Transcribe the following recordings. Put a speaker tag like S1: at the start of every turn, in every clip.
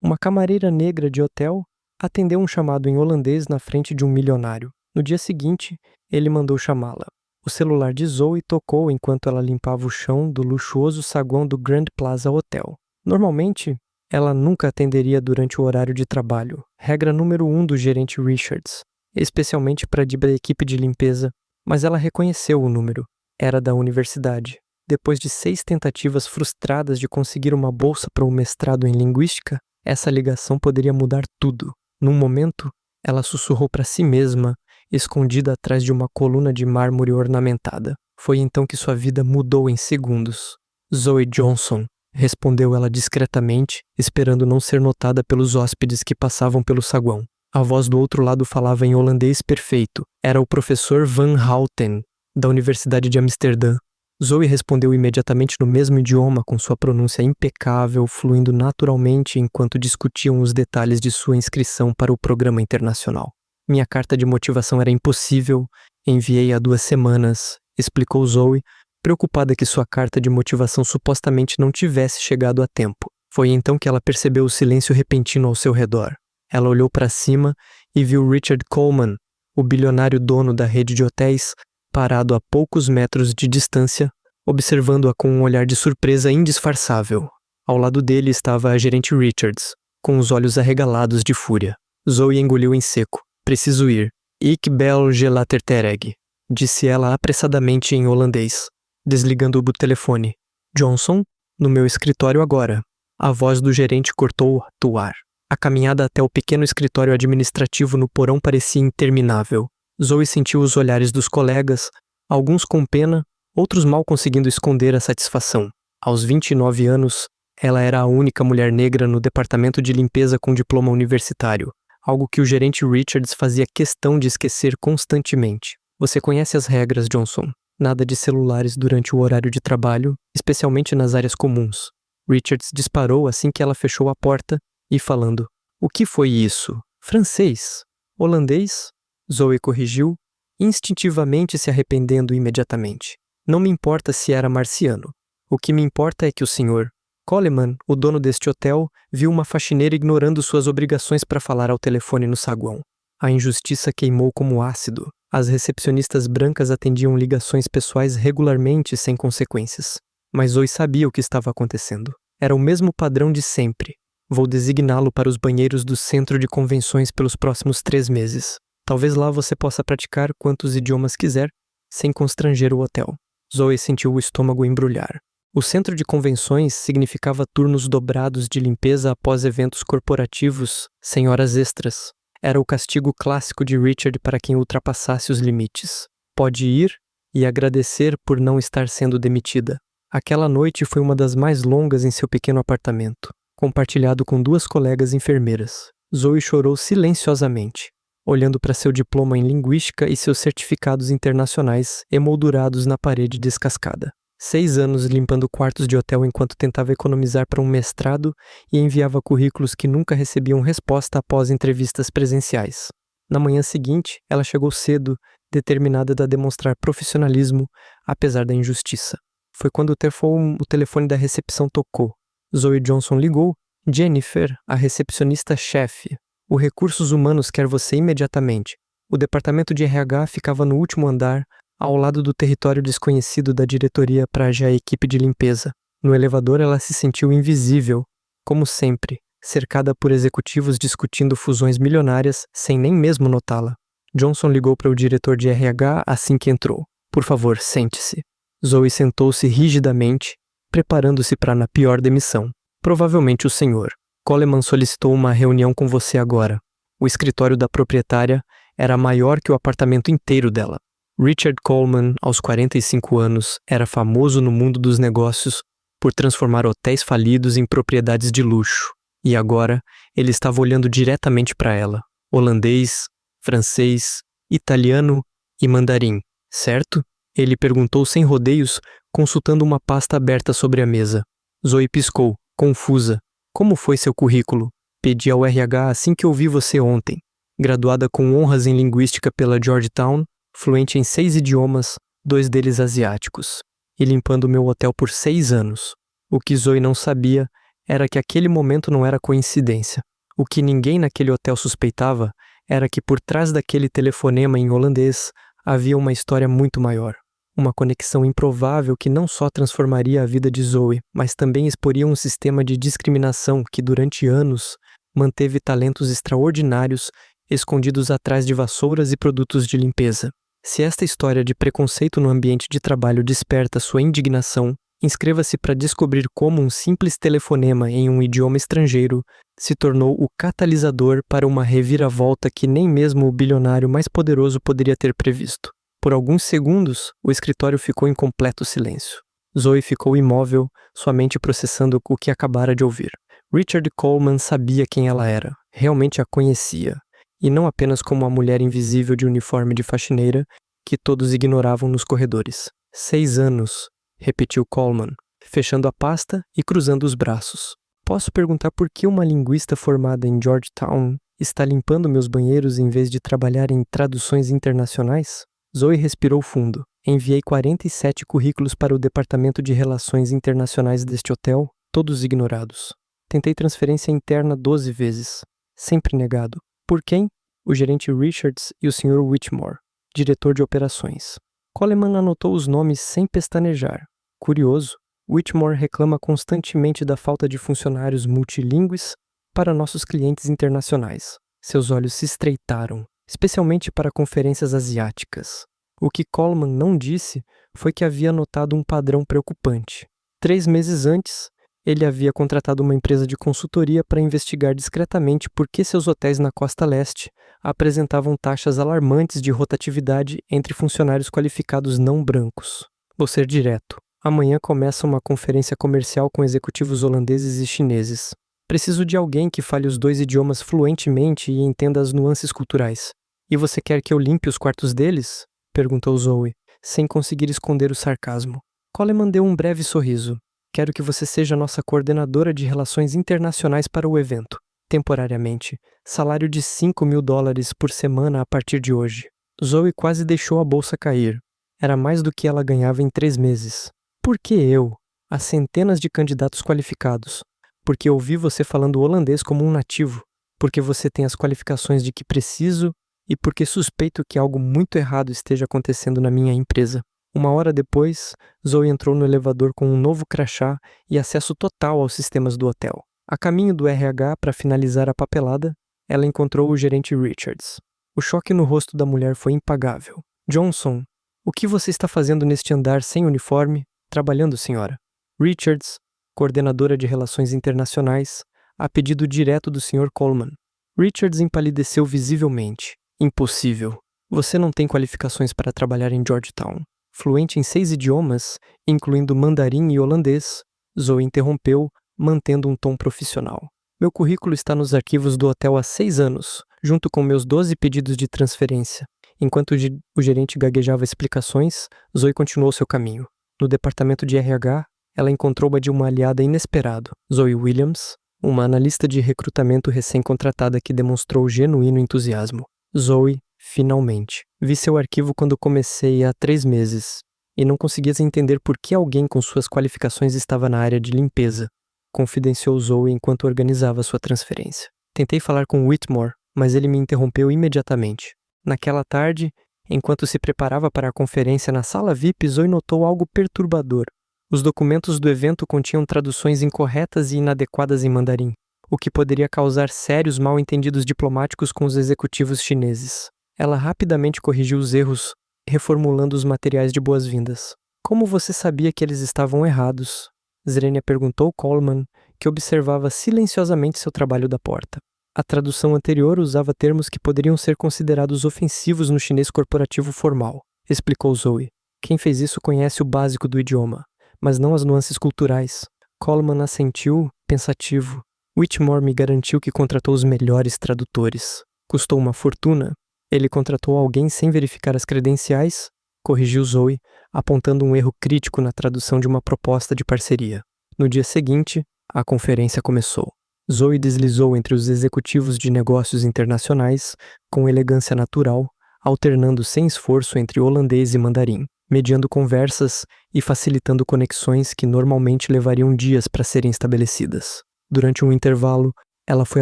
S1: Uma camareira negra de hotel atendeu um chamado em holandês na frente de um milionário. No dia seguinte, ele mandou chamá-la. O celular de Zoe tocou enquanto ela limpava o chão do luxuoso saguão do Grand Plaza Hotel. Normalmente, ela nunca atenderia durante o horário de trabalho, regra número 1 do gerente Richards, especialmente para a equipe de limpeza, mas ela reconheceu o número. Era da universidade. Depois de 6 tentativas frustradas de conseguir uma bolsa para o mestrado em linguística, essa ligação poderia mudar tudo. Num momento, ela sussurrou para si mesma, escondida atrás de uma coluna de mármore ornamentada. Foi então que sua vida mudou em segundos. Zoe Johnson, respondeu ela discretamente, esperando não ser notada pelos hóspedes que passavam pelo saguão. A voz do outro lado falava em holandês perfeito. Era o professor Van Houten, da Universidade de Amsterdã. Zoe respondeu imediatamente no mesmo idioma, com sua pronúncia impecável, fluindo naturalmente enquanto discutiam os detalhes de sua inscrição para o programa internacional. Minha carta de motivação era impossível, enviei há 2 semanas, explicou Zoe, preocupada que sua carta de motivação supostamente não tivesse chegado a tempo. Foi então que ela percebeu o silêncio repentino ao seu redor. Ela olhou para cima e viu Richard Coleman, o bilionário dono da rede de hotéis, parado a poucos metros de distância, observando-a com um olhar de surpresa indisfarçável. Ao lado dele estava a gerente Richards, com os olhos arregalados de fúria. Zoe engoliu em seco. Preciso ir. Ik bel je later terug, disse ela apressadamente em holandês, desligando o telefone. Johnson, no meu escritório agora. A voz do gerente cortou o ar. A caminhada até o pequeno escritório administrativo no porão parecia interminável. Zoe sentiu os olhares dos colegas, alguns com pena, outros mal conseguindo esconder a satisfação. Aos 29 anos, ela era a única mulher negra no departamento de limpeza com diploma universitário, algo que o gerente Richards fazia questão de esquecer constantemente. Você conhece as regras, Johnson. Nada de celulares durante o horário de trabalho, especialmente nas áreas comuns. Richards disparou assim que ela fechou a porta e falando, o que foi isso? Francês? Holandês? Zoe corrigiu, instintivamente se arrependendo imediatamente. Não me importa se era marciano. O que me importa é que o Sr. Coleman, o dono deste hotel, viu uma faxineira ignorando suas obrigações para falar ao telefone no saguão. A injustiça queimou como ácido. As recepcionistas brancas atendiam ligações pessoais regularmente sem consequências. Mas Zoe sabia o que estava acontecendo. Era o mesmo padrão de sempre. Vou designá-lo para os banheiros do centro de convenções pelos próximos 3 meses. Talvez lá você possa praticar quantos idiomas quiser, sem constranger o hotel. Zoe sentiu o estômago embrulhar. O centro de convenções significava turnos dobrados de limpeza após eventos corporativos, sem horas extras. Era o castigo clássico de Richard para quem ultrapassasse os limites. Pode ir e agradecer por não estar sendo demitida. Aquela noite foi uma das mais longas em seu pequeno apartamento, compartilhado com 2 colegas enfermeiras. Zoe chorou silenciosamente, olhando para seu diploma em linguística e seus certificados internacionais emoldurados na parede descascada. 6 anos limpando quartos de hotel enquanto tentava economizar para um mestrado e enviava currículos que nunca recebiam resposta após entrevistas presenciais. Na manhã seguinte, ela chegou cedo, determinada a demonstrar profissionalismo, apesar da injustiça. Foi quando o telefone da recepção tocou. Zoe Johnson ligou. Jennifer, a recepcionista-chefe. O Recursos Humanos quer você imediatamente. O departamento de RH ficava no último andar, ao lado do território desconhecido da diretoria para a equipe de limpeza. No elevador ela se sentiu invisível, como sempre, cercada por executivos discutindo fusões milionárias sem nem mesmo notá-la. Johnson ligou para o diretor de RH assim que entrou. Por favor, sente-se. Zoe sentou-se rigidamente, preparando-se para a pior demissão. Provavelmente o senhor. Coleman solicitou uma reunião com você agora. O escritório da proprietária era maior que o apartamento inteiro dela. Richard Coleman, aos 45 anos, era famoso no mundo dos negócios por transformar hotéis falidos em propriedades de luxo. E agora, ele estava olhando diretamente para ela. Holandês, francês, italiano e mandarim, certo? Ele perguntou sem rodeios, consultando uma pasta aberta sobre a mesa. Zoe piscou, confusa. Como foi seu currículo? Pedi ao RH assim que ouvi você ontem. Graduada com honras em linguística pela Georgetown, fluente em 6 idiomas, 2 deles asiáticos, e limpando meu hotel por 6 anos. O que Zoe não sabia era que aquele momento não era coincidência. O que ninguém naquele hotel suspeitava era que por trás daquele telefonema em holandês havia uma história muito maior. Uma conexão improvável que não só transformaria a vida de Zoe, mas também exporia um sistema de discriminação que durante anos manteve talentos extraordinários escondidos atrás de vassouras e produtos de limpeza. Se esta história de preconceito no ambiente de trabalho desperta sua indignação, inscreva-se para descobrir como um simples telefonema em um idioma estrangeiro se tornou o catalisador para uma reviravolta que nem mesmo o bilionário mais poderoso poderia ter previsto. Por alguns segundos, o escritório ficou em completo silêncio. Zoe ficou imóvel, sua mente processando o que acabara de ouvir. Richard Coleman sabia quem ela era, realmente a conhecia, e não apenas como a mulher invisível de uniforme de faxineira que todos ignoravam nos corredores. 6 anos, repetiu Coleman, fechando a pasta e cruzando os braços. Posso perguntar por que uma linguista formada em Georgetown está limpando meus banheiros em vez de trabalhar em traduções internacionais? Zoe respirou fundo. Enviei 47 currículos para o Departamento de Relações Internacionais deste hotel, todos ignorados. Tentei transferência interna 12 vezes. Sempre negado. Por quem? O gerente Richards e o Sr. Whitmore, diretor de operações. Coleman anotou os nomes sem pestanejar. Curioso, Whitmore reclama constantemente da falta de funcionários multilingües para nossos clientes internacionais. Seus olhos se estreitaram, especialmente para conferências asiáticas. O que Coleman não disse foi que havia notado um padrão preocupante. 3 meses antes, ele havia contratado uma empresa de consultoria para investigar discretamente por que seus hotéis na costa leste apresentavam taxas alarmantes de rotatividade entre funcionários qualificados não brancos. Vou ser direto. Amanhã começa uma conferência comercial com executivos holandeses e chineses. Preciso de alguém que fale os 2 idiomas fluentemente e entenda as nuances culturais. E você quer que eu limpe os quartos deles? Perguntou Zoe, sem conseguir esconder o sarcasmo. Coleman deu um breve sorriso. Quero que você seja nossa coordenadora de relações internacionais para o evento. Temporariamente. Salário de $5.000 por semana a partir de hoje. Zoe quase deixou a bolsa cair. Era mais do que ela ganhava em 3 meses. Por que eu? Há centenas de candidatos qualificados. Porque ouvi você falando holandês como um nativo. Porque você tem as qualificações de que preciso e porque suspeito que algo muito errado esteja acontecendo na minha empresa. 1 hora depois, Zoe entrou no elevador com um novo crachá e acesso total aos sistemas do hotel. A caminho do RH para finalizar a papelada, ela encontrou o gerente Richards. O choque no rosto da mulher foi impagável. Johnson, o que você está fazendo neste andar sem uniforme? Trabalhando, senhora. Richards, coordenadora de relações internacionais, a pedido direto do Sr. Coleman. Richards empalideceu visivelmente. Impossível. Você não tem qualificações para trabalhar em Georgetown. Fluente em 6 idiomas, incluindo mandarim e holandês, Zoe interrompeu, mantendo um tom profissional. Meu currículo está nos arquivos do hotel há 6 anos, junto com meus 12 pedidos de transferência. Enquanto o gerente gaguejava explicações, Zoe continuou seu caminho. No departamento de RH, ela encontrou uma aliada inesperada, Zoe Williams, uma analista de recrutamento recém-contratada que demonstrou genuíno entusiasmo. Zoe, finalmente. Vi seu arquivo quando comecei há 3 meses, e não conseguias entender por que alguém com suas qualificações estava na área de limpeza, confidenciou Zoe enquanto organizava sua transferência. Tentei falar com Whitmore, mas ele me interrompeu imediatamente. Naquela tarde, enquanto se preparava para a conferência na sala VIP, Zoe notou algo perturbador. Os documentos do evento continham traduções incorretas e inadequadas em mandarim, o que poderia causar sérios mal-entendidos diplomáticos com os executivos chineses. Ela rapidamente corrigiu os erros, reformulando os materiais de boas-vindas. Como você sabia que eles estavam errados? Zrenia perguntou Coleman, que observava silenciosamente seu trabalho da porta. A tradução anterior usava termos que poderiam ser considerados ofensivos no chinês corporativo formal, explicou Zoe. Quem fez isso conhece o básico do idioma, mas não as nuances culturais. Coleman assentiu, pensativo. Whitmore me garantiu que contratou os melhores tradutores. Custou uma fortuna. Ele contratou alguém sem verificar as credenciais, corrigiu Zoe, apontando um erro crítico na tradução de uma proposta de parceria. No dia seguinte, a conferência começou. Zoe deslizou entre os executivos de negócios internacionais com elegância natural, alternando sem esforço entre holandês e mandarim, mediando conversas e facilitando conexões que normalmente levariam dias para serem estabelecidas. Durante um intervalo, ela foi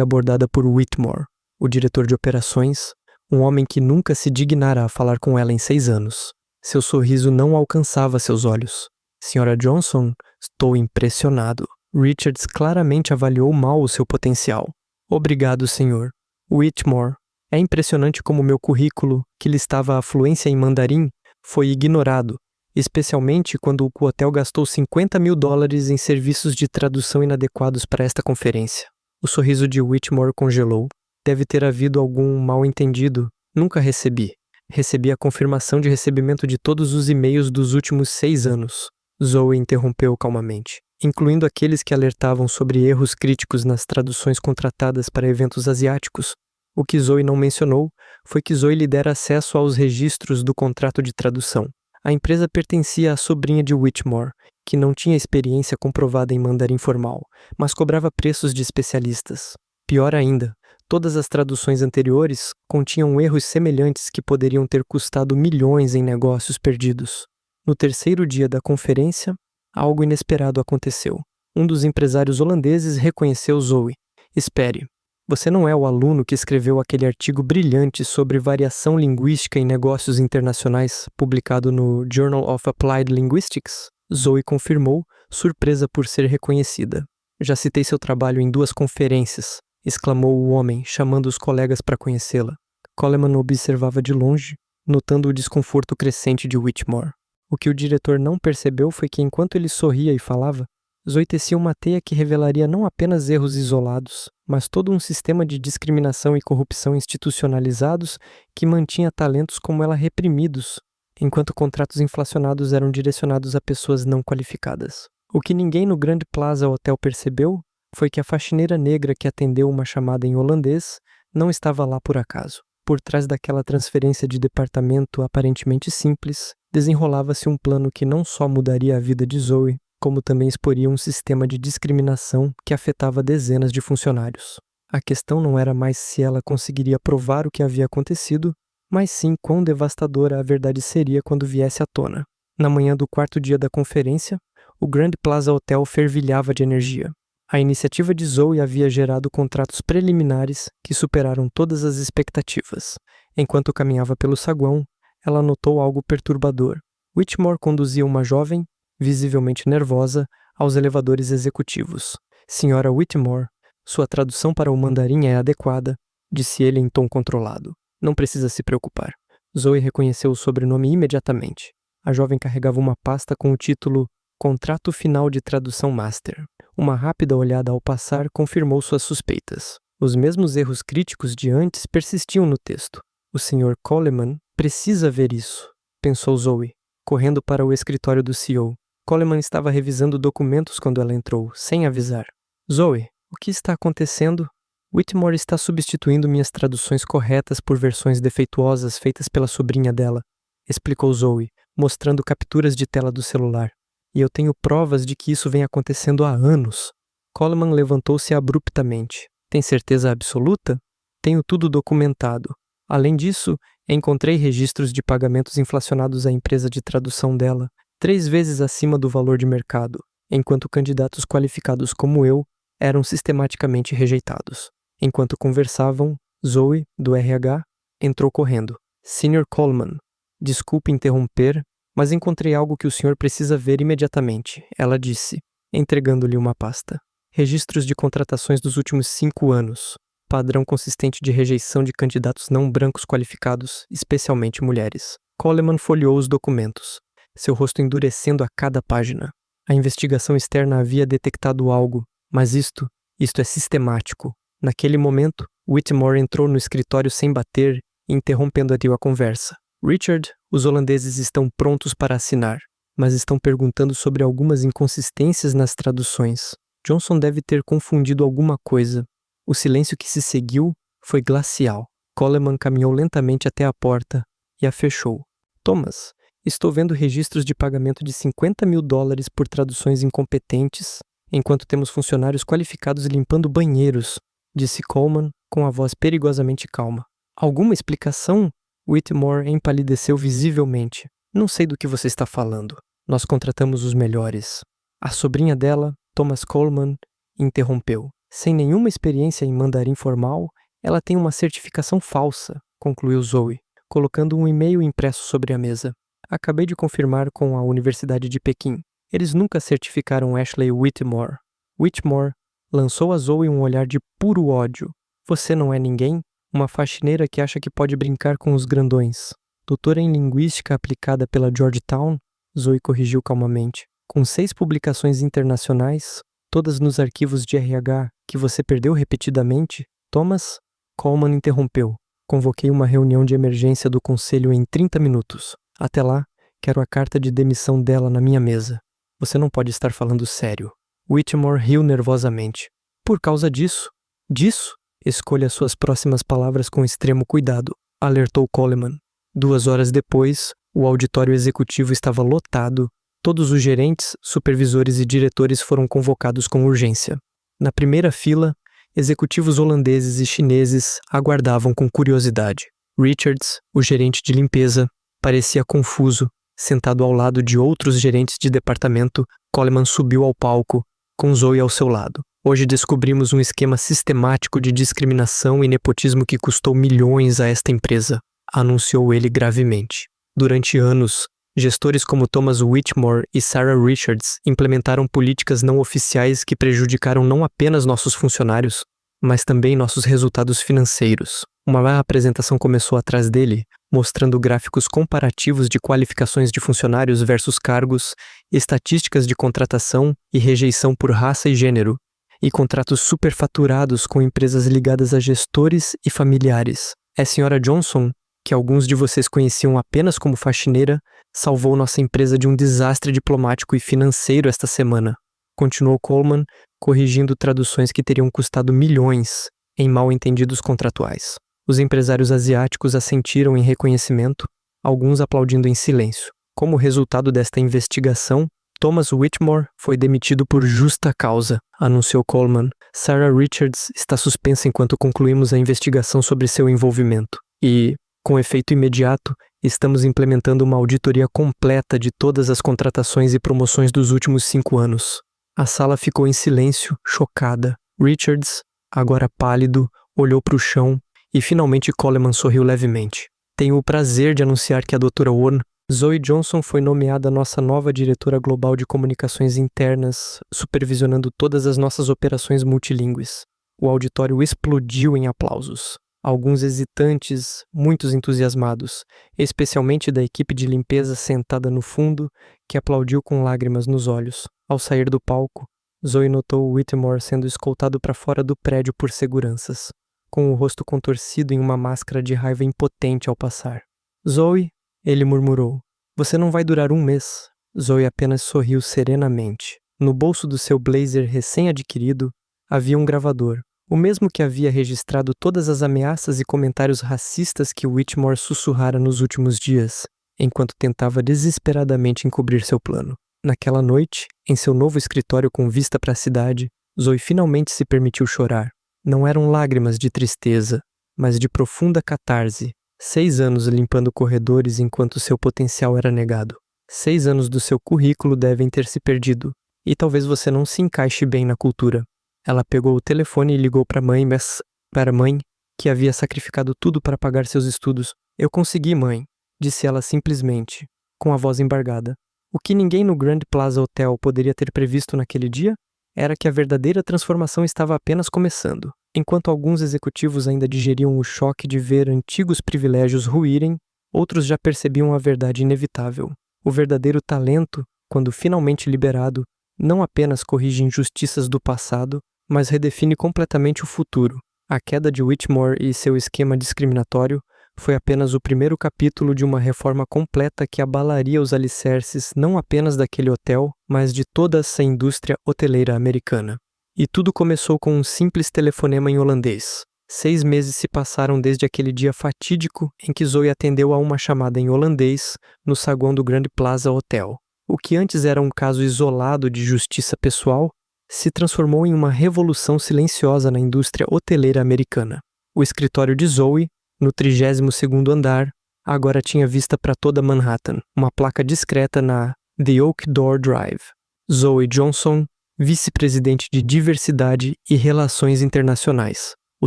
S1: abordada por Whitmore, o diretor de operações, um homem que nunca se dignara a falar com ela em 6 anos. Seu sorriso não alcançava seus olhos. Senhora Johnson, estou impressionado. Richards claramente avaliou mal o seu potencial. Obrigado, senhor. Whitmore, é impressionante como meu currículo, que listava a fluência em mandarim, foi ignorado, especialmente quando o hotel gastou $50.000 em serviços de tradução inadequados para esta conferência. O sorriso de Whitmore congelou. Deve ter havido algum mal-entendido. Nunca recebi. Recebi a confirmação de recebimento de todos os e-mails dos últimos 6 anos. Zoe interrompeu calmamente, incluindo aqueles que alertavam sobre erros críticos nas traduções contratadas para eventos asiáticos. O que Zoe não mencionou foi que Zoe lhe dera acesso aos registros do contrato de tradução. A empresa pertencia à sobrinha de Whitmore, que não tinha experiência comprovada em mandarim formal, mas cobrava preços de especialistas. Pior ainda, todas as traduções anteriores continham erros semelhantes que poderiam ter custado milhões em negócios perdidos. No terceiro dia da conferência, algo inesperado aconteceu. Um dos empresários holandeses reconheceu Zoe. Espere, você não é o aluno que escreveu aquele artigo brilhante sobre variação linguística em negócios internacionais, publicado no Journal of Applied Linguistics? Zoe confirmou, surpresa por ser reconhecida. Já citei seu trabalho em 2 conferências, exclamou o homem, chamando os colegas para conhecê-la. Coleman observava de longe, notando o desconforto crescente de Whitmore. O que o diretor não percebeu foi que enquanto ele sorria e falava, Zoe tecia uma teia que revelaria não apenas erros isolados, mas todo um sistema de discriminação e corrupção institucionalizados que mantinha talentos como ela reprimidos, enquanto contratos inflacionados eram direcionados a pessoas não qualificadas. O que ninguém no Grand Plaza Hotel percebeu foi que a faxineira negra que atendeu uma chamada em holandês não estava lá por acaso. Por trás daquela transferência de departamento aparentemente simples, desenrolava-se um plano que não só mudaria a vida de Zoe, como também exporia um sistema de discriminação que afetava dezenas de funcionários. A questão não era mais se ela conseguiria provar o que havia acontecido, mas sim quão devastadora a verdade seria quando viesse à tona. Na manhã do 4º dia da conferência, o Grand Plaza Hotel fervilhava de energia. A iniciativa de Zoe havia gerado contratos preliminares que superaram todas as expectativas. Enquanto caminhava pelo saguão, ela notou algo perturbador. Whitmore conduzia uma jovem, visivelmente nervosa, aos elevadores executivos. Senhora Whitmore, sua tradução para o mandarim é adequada, disse ele em tom controlado. Não precisa se preocupar. Zoe reconheceu o sobrenome imediatamente. A jovem carregava uma pasta com o título Contrato Final de Tradução Master. Uma rápida olhada ao passar confirmou suas suspeitas. Os mesmos erros críticos de antes persistiam no texto. O Sr. Coleman precisa ver isso, pensou Zoe, correndo para o escritório do CEO. Coleman estava revisando documentos quando ela entrou, sem avisar. Zoe, o que está acontecendo? Whitmore está substituindo minhas traduções corretas por versões defeituosas feitas pela sobrinha dela, explicou Zoe, mostrando capturas de tela do celular. E eu tenho provas de que isso vem acontecendo há anos. Coleman levantou-se abruptamente. Tem certeza absoluta? Tenho tudo documentado. Além disso, encontrei registros de pagamentos inflacionados à empresa de tradução dela, 3 vezes acima do valor de mercado, enquanto candidatos qualificados como eu eram sistematicamente rejeitados. Enquanto conversavam, Zoe, do RH, entrou correndo. Sr. Coleman, desculpe interromper, mas encontrei algo que o senhor precisa ver imediatamente, ela disse, entregando-lhe uma pasta. Registros de contratações dos últimos 5 anos. Padrão consistente de rejeição de candidatos não brancos qualificados, especialmente mulheres. Coleman folheou os documentos, seu rosto endurecendo a cada página. A investigação externa havia detectado algo, mas isto é sistemático. Naquele momento, Whitmore entrou no escritório sem bater, interrompendo a conversa. Richard, os holandeses estão prontos para assinar, mas estão perguntando sobre algumas inconsistências nas traduções. Johnson deve ter confundido alguma coisa. O silêncio que se seguiu foi glacial. Coleman caminhou lentamente até a porta e a fechou. Thomas, estou vendo registros de pagamento de $50.000 por traduções incompetentes, enquanto temos funcionários qualificados limpando banheiros, disse Coleman com a voz perigosamente calma. Alguma explicação? Whitmore empalideceu visivelmente. Não sei do que você está falando. Nós contratamos os melhores. A sobrinha dela, Thomas Coleman, interrompeu. Sem nenhuma experiência em mandarim formal, ela tem uma certificação falsa, concluiu Zoe, colocando um e-mail impresso sobre a mesa. Acabei de confirmar com a Universidade de Pequim. Eles nunca certificaram Ashley Whitmore. Whitmore lançou a Zoe um olhar de puro ódio. Você não é ninguém? Uma faxineira que acha que pode brincar com os grandões. Doutora em Linguística aplicada pela Georgetown, Zoe corrigiu calmamente. Com 6 publicações internacionais, todas nos arquivos de RH que você perdeu repetidamente, Thomas Coleman interrompeu. Convoquei uma reunião de emergência do conselho em 30 minutos. Até lá, quero a carta de demissão dela na minha mesa. Você não pode estar falando sério. Whitmore riu nervosamente. Por causa disso? Disso? Escolha suas próximas palavras com extremo cuidado, alertou Coleman. 2 horas depois, o auditório executivo estava lotado. Todos os gerentes, supervisores e diretores foram convocados com urgência. Na primeira fila, executivos holandeses e chineses aguardavam com curiosidade. Richards, o gerente de limpeza, parecia confuso. Sentado ao lado de outros gerentes de departamento, Coleman subiu ao palco, com Zoe ao seu lado. Hoje descobrimos um esquema sistemático de discriminação e nepotismo que custou milhões a esta empresa, anunciou ele gravemente. Durante anos, gestores como Thomas Whitmore e Sarah Richards implementaram políticas não oficiais que prejudicaram não apenas nossos funcionários, mas também nossos resultados financeiros. Uma apresentação começou atrás dele, mostrando gráficos comparativos de qualificações de funcionários versus cargos, estatísticas de contratação e rejeição por raça e gênero, e contratos superfaturados com empresas ligadas a gestores e familiares. A senhora Johnson, que alguns de vocês conheciam apenas como faxineira, salvou nossa empresa de um desastre diplomático e financeiro esta semana. Continuou Coleman, corrigindo traduções que teriam custado milhões em mal-entendidos contratuais. Os empresários asiáticos assentiram em reconhecimento, alguns aplaudindo em silêncio. Como resultado desta investigação, Thomas Whitmore foi demitido por justa causa, anunciou Coleman. Sarah Richards está suspensa enquanto concluímos a investigação sobre seu envolvimento. E, com efeito imediato, estamos implementando uma auditoria completa de todas as contratações e promoções dos últimos 5 anos. A sala ficou em silêncio, chocada. Richards, agora pálido, olhou para o chão e finalmente Coleman sorriu levemente. Tenho o prazer de anunciar que a Dra. Warren, Zoe Johnson, foi nomeada nossa nova diretora global de comunicações internas, supervisionando todas as nossas operações multilingües. O auditório explodiu em aplausos. Alguns hesitantes, muitos entusiasmados, especialmente da equipe de limpeza sentada no fundo, que aplaudiu com lágrimas nos olhos. Ao sair do palco, Zoe notou Whitmore sendo escoltado para fora do prédio por seguranças, com o rosto contorcido em uma máscara de raiva impotente ao passar. Zoe, ele murmurou, você não vai durar 1 mês. Zoe apenas sorriu serenamente. No bolso do seu blazer recém-adquirido, havia um gravador, o mesmo que havia registrado todas as ameaças e comentários racistas que Whitmore sussurrara nos últimos dias, enquanto tentava desesperadamente encobrir seu plano. Naquela noite, em seu novo escritório com vista para a cidade, Zoe finalmente se permitiu chorar. Não eram lágrimas de tristeza, mas de profunda catarse. 6 anos limpando corredores enquanto seu potencial era negado. 6 anos do seu currículo devem ter se perdido, e talvez você não se encaixe bem na cultura. Ela pegou o telefone e ligou para a mãe, que havia sacrificado tudo para pagar seus estudos. Eu consegui, mãe, disse ela simplesmente, com a voz embargada. O que ninguém no Grand Plaza Hotel poderia ter previsto naquele dia era que a verdadeira transformação estava apenas começando. Enquanto alguns executivos ainda digeriam o choque de ver antigos privilégios ruírem, outros já percebiam a verdade inevitável. O verdadeiro talento, quando finalmente liberado, não apenas corrige injustiças do passado, mas redefine completamente o futuro. A queda de Whitmore e seu esquema discriminatório foi apenas o primeiro capítulo de uma reforma completa que abalaria os alicerces não apenas daquele hotel, mas de toda essa indústria hoteleira americana. E tudo começou com um simples telefonema em holandês. 6 meses se passaram desde aquele dia fatídico em que Zoe atendeu a uma chamada em holandês no saguão do Grand Plaza Hotel. O que antes era um caso isolado de justiça pessoal, se transformou em uma revolução silenciosa na indústria hoteleira americana. O escritório de Zoe, no 32º andar, agora tinha vista para toda Manhattan, uma placa discreta na The Oak Door Drive. Zoe Johnson, vice-presidente de Diversidade e Relações Internacionais. O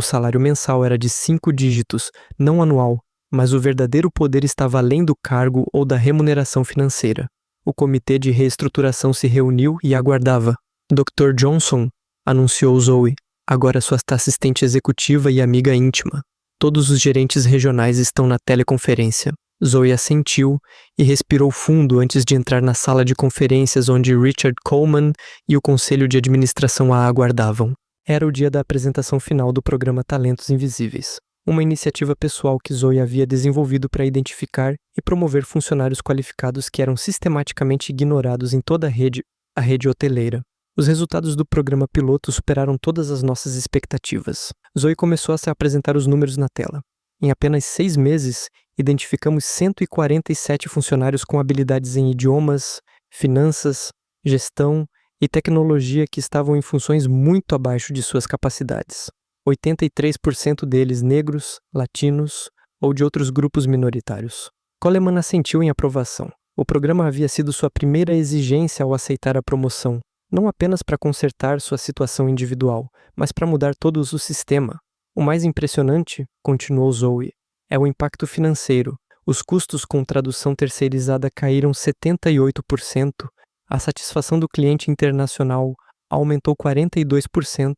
S1: salário mensal era de 5 dígitos, não anual, mas o verdadeiro poder estava além do cargo ou da remuneração financeira. O comitê de reestruturação se reuniu e aguardava. Dr. Johnson, anunciou Zoe, agora sua assistente executiva e amiga íntima. Todos os gerentes regionais estão na teleconferência. Zoe assentiu e respirou fundo antes de entrar na sala de conferências onde Richard Coleman e o conselho de administração a aguardavam. Era o dia da apresentação final do programa Talentos Invisíveis, uma iniciativa pessoal que Zoe havia desenvolvido para identificar e promover funcionários qualificados que eram sistematicamente ignorados em toda a rede hoteleira. Os resultados do programa piloto superaram todas as nossas expectativas. Zoe começou a se apresentar os números na tela. Em apenas 6 meses, identificamos 147 funcionários com habilidades em idiomas, finanças, gestão e tecnologia que estavam em funções muito abaixo de suas capacidades. 83% deles negros, latinos ou de outros grupos minoritários. Coleman assentiu em aprovação. O programa havia sido sua primeira exigência ao aceitar a promoção, não apenas para consertar sua situação individual, mas para mudar todo o sistema. O mais impressionante, continuou Zoe, é o impacto financeiro. Os custos com tradução terceirizada caíram 78%, a satisfação do cliente internacional aumentou 42%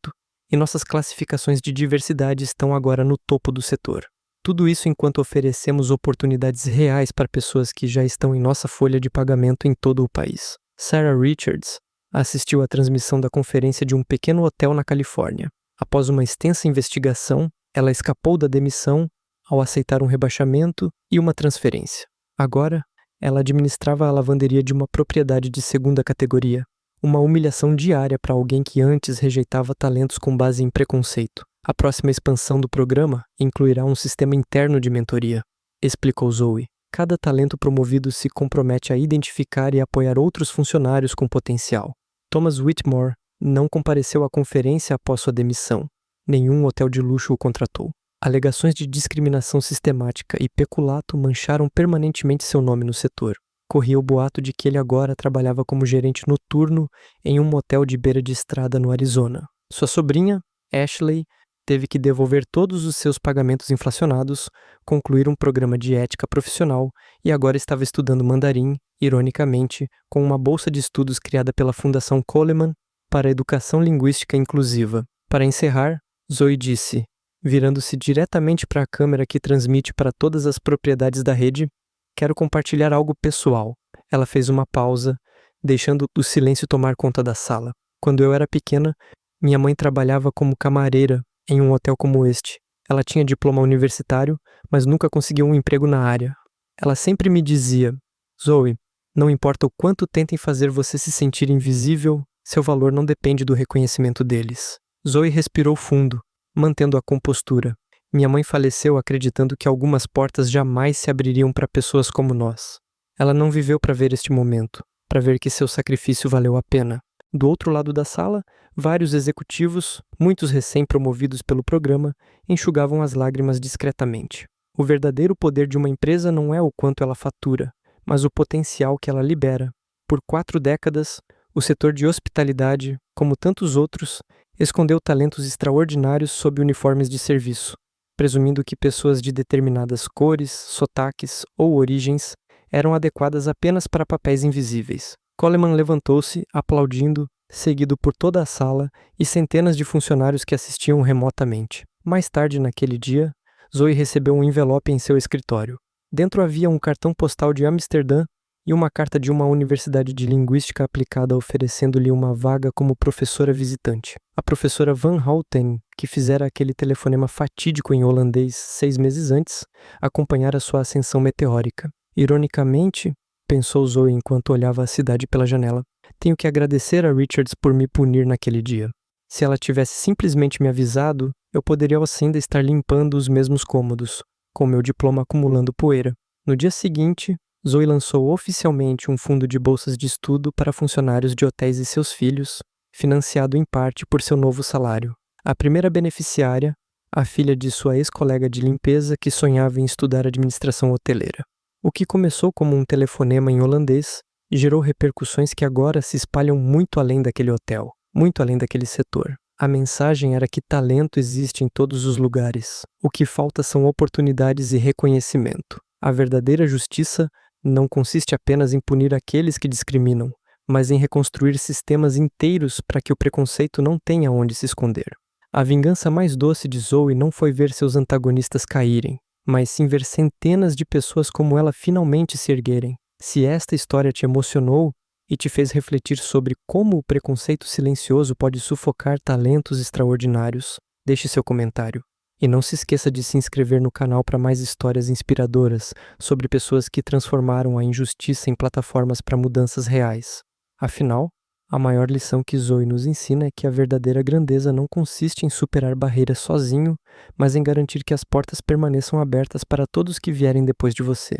S1: e nossas classificações de diversidade estão agora no topo do setor. Tudo isso enquanto oferecemos oportunidades reais para pessoas que já estão em nossa folha de pagamento em todo o país. Sarah Richards assistiu à transmissão da conferência de um pequeno hotel na Califórnia. Após uma extensa investigação, ela escapou da demissão ao aceitar um rebaixamento e uma transferência. Agora, ela administrava a lavanderia de uma propriedade de segunda categoria, uma humilhação diária para alguém que antes rejeitava talentos com base em preconceito. A próxima expansão do programa incluirá um sistema interno de mentoria, explicou Zoe. Cada talento promovido se compromete a identificar e apoiar outros funcionários com potencial. Thomas Whitmore não compareceu à conferência após sua demissão. Nenhum hotel de luxo o contratou. Alegações de discriminação sistemática e peculato mancharam permanentemente seu nome no setor. Corria o boato de que ele agora trabalhava como gerente noturno em um motel de beira de estrada no Arizona. Sua sobrinha, Ashley, teve que devolver todos os seus pagamentos inflacionados, concluir um programa de ética profissional e agora estava estudando mandarim, ironicamente, com uma bolsa de estudos criada pela Fundação Coleman para a Educação Linguística Inclusiva. Para encerrar, Zoe disse, virando-se diretamente para a câmera que transmite para todas as propriedades da rede, quero compartilhar algo pessoal. Ela fez uma pausa, deixando o silêncio tomar conta da sala. Quando eu era pequena, minha mãe trabalhava como camareira em um hotel como este. Ela tinha diploma universitário, mas nunca conseguiu um emprego na área. Ela sempre me dizia, Zoe, não importa o quanto tentem fazer você se sentir invisível, seu valor não depende do reconhecimento deles. Zoe respirou fundo, mantendo a compostura. Minha mãe faleceu acreditando que algumas portas jamais se abririam para pessoas como nós. Ela não viveu para ver este momento, para ver que seu sacrifício valeu a pena. Do outro lado da sala, vários executivos, muitos recém-promovidos pelo programa, enxugavam as lágrimas discretamente. O verdadeiro poder de uma empresa não é o quanto ela fatura, mas o potencial que ela libera. Por 4 décadas, o setor de hospitalidade, como tantos outros, escondeu talentos extraordinários sob uniformes de serviço, presumindo que pessoas de determinadas cores, sotaques ou origens eram adequadas apenas para papéis invisíveis. Coleman levantou-se, aplaudindo, seguido por toda a sala e centenas de funcionários que assistiam remotamente. Mais tarde naquele dia, Zoe recebeu um envelope em seu escritório. Dentro havia um cartão postal de Amsterdã e uma carta de uma universidade de linguística aplicada oferecendo-lhe uma vaga como professora visitante. A professora Van Houten, que fizera aquele telefonema fatídico em holandês 6 meses antes, acompanhara sua ascensão meteórica. Ironicamente, pensou Zoe enquanto olhava a cidade pela janela, tenho que agradecer a Richards por me punir naquele dia. Se ela tivesse simplesmente me avisado, eu poderia ainda estar limpando os mesmos cômodos, com meu diploma acumulando poeira. No dia seguinte, Zoe lançou oficialmente um fundo de bolsas de estudo para funcionários de hotéis e seus filhos, financiado em parte por seu novo salário. A primeira beneficiária, a filha de sua ex-colega de limpeza que sonhava em estudar administração hoteleira. O que começou como um telefonema em holandês gerou repercussões que agora se espalham muito além daquele hotel. muito além daquele setor. A mensagem era que talento existe em todos os lugares. O que falta são oportunidades e reconhecimento. A verdadeira justiça não consiste apenas em punir aqueles que discriminam, mas em reconstruir sistemas inteiros para que o preconceito não tenha onde se esconder. A vingança mais doce de Zoe não foi ver seus antagonistas caírem, mas sim ver centenas de pessoas como ela finalmente se erguerem. Se esta história te emocionou e te fez refletir sobre como o preconceito silencioso pode sufocar talentos extraordinários, deixe seu comentário. E não se esqueça de se inscrever no canal para mais histórias inspiradoras sobre pessoas que transformaram a injustiça em plataformas para mudanças reais. Afinal, a maior lição que Zoe nos ensina é que a verdadeira grandeza não consiste em superar barreiras sozinho, mas em garantir que as portas permaneçam abertas para todos que vierem depois de você.